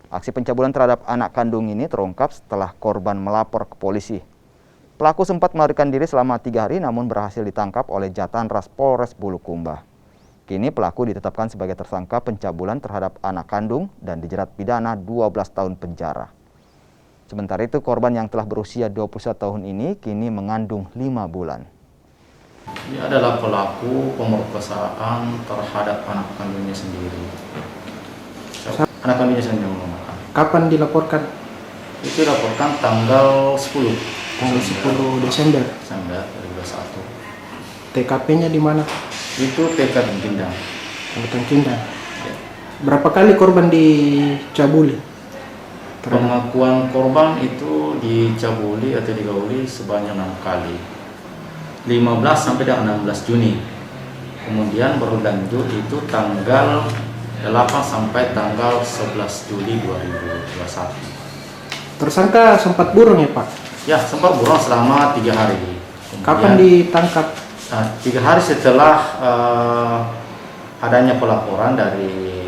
Aksi pencabulan terhadap anak kandung ini terungkap setelah korban melapor ke polisi. Pelaku sempat melarikan diri selama 3 hari namun berhasil ditangkap oleh Jatanras Polres Bulukumba. Kini pelaku ditetapkan sebagai tersangka pencabulan terhadap anak kandung dan dijerat pidana 12 tahun penjara. Sementara itu korban yang telah berusia 21 tahun ini kini mengandung 5 bulan. Dia adalah pelaku pemerkosaan terhadap anak kandungnya sendiri. Anak kandungnya sendiri memakan. Kapan dilaporkan? Itu dilaporkan tanggal 10. Tanggal 10 Desember. Desember 2021. TKP-nya di mana? Itu TK Tangkindang. Tangkindang. Ya. Berapa kali korban dicabuli? Pengakuan korban itu dicabuli atau digauli sebanyak 6 kali. 15 sampai dengan 16 Juni. Kemudian berlanjut itu tanggal 8 sampai tanggal 11 Juli 2021. Tersangka sempat buron ya Pak? Ya, sempat buron selama 3 hari. Kemudian, kapan ditangkap? 3 hari setelah adanya pelaporan dari